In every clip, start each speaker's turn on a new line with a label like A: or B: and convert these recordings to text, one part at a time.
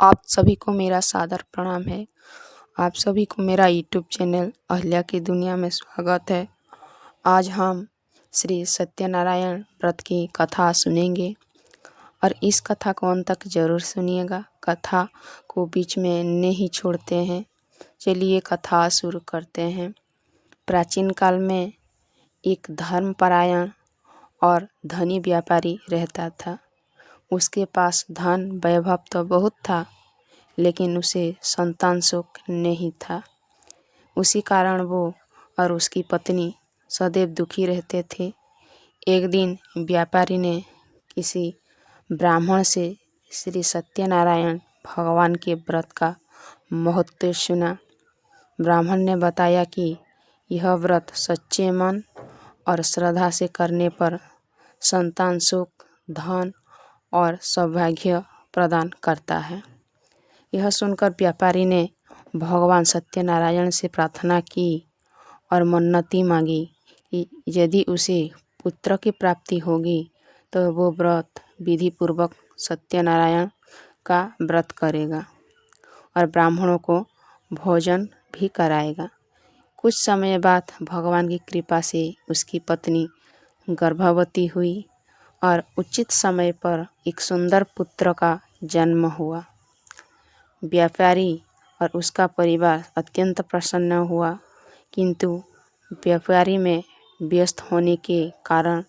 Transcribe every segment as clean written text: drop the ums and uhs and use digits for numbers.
A: आप सभी को मेरा सादर प्रणाम है। आप सभी को मेरा यूट्यूब चैनल अहिल्या की दुनिया में स्वागत है। आज हम श्री सत्यनारायण व्रत की कथा सुनेंगे और इस कथा को अंत तक ज़रूर सुनिएगा। कथा को बीच में नहीं छोड़ते हैं। चलिए कथा शुरू करते हैं। प्राचीन काल में एक धर्मपरायण और धनी व्यापारी रहता था। उसके पास धन वैभव तो बहुत था, लेकिन उसे संतान सुख नहीं था। उसी कारण वो और उसकी पत्नी सदैव दुखी रहते थे। एक दिन व्यापारी ने किसी ब्राह्मण से श्री सत्यनारायण भगवान के व्रत का महत्व सुना। ब्राह्मण ने बताया कि यह व्रत सच्चे मन और श्रद्धा से करने पर संतान सुख, धन और सौभाग्य प्रदान करता है। यह सुनकर व्यापारी ने भगवान सत्यनारायण से प्रार्थना की और मन्नती मांगी कि यदि उसे पुत्र की प्राप्ति होगी तो वो व्रत विधि पूर्वक सत्यनारायण का व्रत करेगा और ब्राह्मणों को भोजन भी कराएगा। कुछ समय बाद भगवान की कृपा से उसकी पत्नी गर्भवती हुई और उचित समय पर एक सुंदर पुत्र का जन्म हुआ। व्यापारी और उसका परिवार अत्यंत प्रसन्न हुआ, किंतु व्यापारी में व्यस्त होने के कारण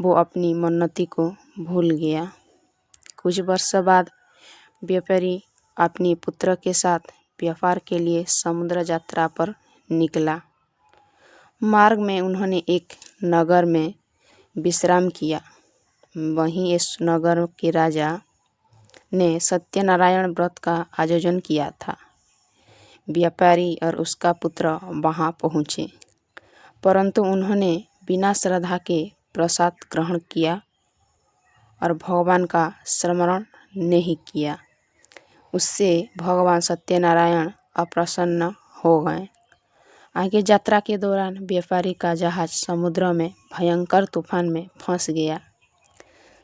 A: वो अपनी मन्नती को भूल गया। कुछ वर्ष बाद व्यापारी अपने पुत्र के साथ व्यापार के लिए समुद्र यात्रा पर निकला। मार्ग में उन्होंने एक नगर में विश्राम किया। वहीं इस नगर के राजा ने सत्यनारायण व्रत का आयोजन किया था। व्यापारी और उसका पुत्र वहां पहुँचे, परंतु उन्होंने बिना श्रद्धा के प्रसाद ग्रहण किया और भगवान का स्मरण नहीं किया। उससे भगवान सत्यनारायण अप्रसन्न हो गए। आगे यात्रा के दौरान व्यापारी का जहाज समुद्र में भयंकर तूफान में फंस गया।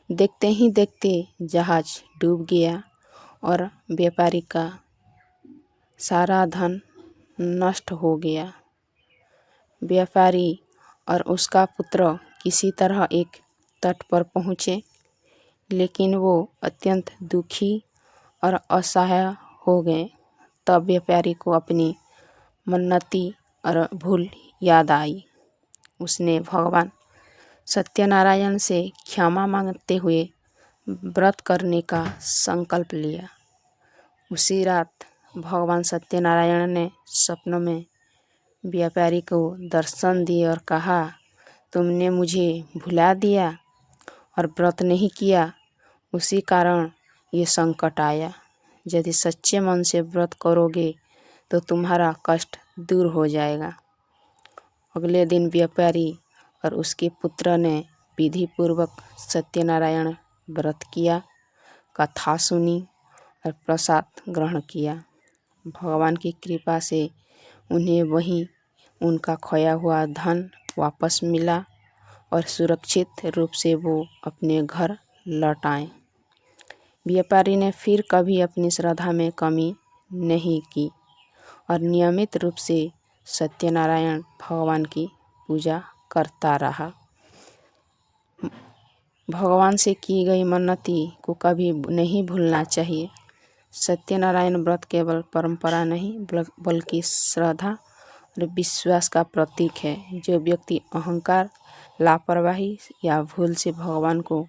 A: देखते ही देखते जहाज डूब गया और व्यापारी का सारा धन नष्ट हो गया। व्यापारी और उसका पुत्र किसी तरह एक तट पर पहुँचे, लेकिन वो अत्यंत दुखी और असहाय हो गए। तब व्यापारी को अपनी मन्नती और भूल याद आई। उसने भगवान सत्यनारायण से क्षमा मांगते हुए व्रत करने का संकल्प लिया। उसी रात भगवान सत्यनारायण ने सपनों में व्यापारी को दर्शन दिए और कहा, तुमने मुझे भुला दिया और व्रत नहीं किया, उसी कारण ये संकट आया। यदि सच्चे मन से व्रत करोगे तो तुम्हारा कष्ट दूर हो जाएगा। अगले दिन व्यापारी और उसके पुत्र ने विधि पूर्वक सत्यनारायण व्रत किया, कथा सुनी और प्रसाद ग्रहण किया। भगवान की कृपा से उन्हें वहीं उनका खोया हुआ धन वापस मिला और सुरक्षित रूप से वो अपने घर लौट आए। व्यापारी ने फिर कभी अपनी श्रद्धा में कमी नहीं की और नियमित रूप से सत्यनारायण भगवान की पूजा करता रहा। भगवान से की गई मन्नती को कभी नहीं भूलना चाहिए। सत्यनारायण व्रत केवल परंपरा नहीं बल्कि श्रद्धा और विश्वास का प्रतीक है। जो व्यक्ति अहंकार, लापरवाही या भूल से भगवान को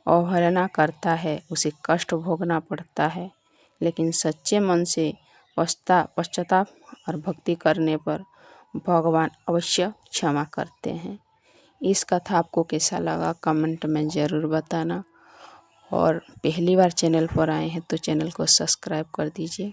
A: अवहेलना करता है उसे कष्ट भोगना पड़ता है, लेकिन सच्चे मन से पश्चाताप और भक्ति करने पर भगवान अवश्य क्षमा करते हैं। इस कथा आपको कैसा लगा कमेंट में ज़रूर बताना और पहली बार चैनल पर आए हैं तो चैनल को सब्सक्राइब कर दीजिए।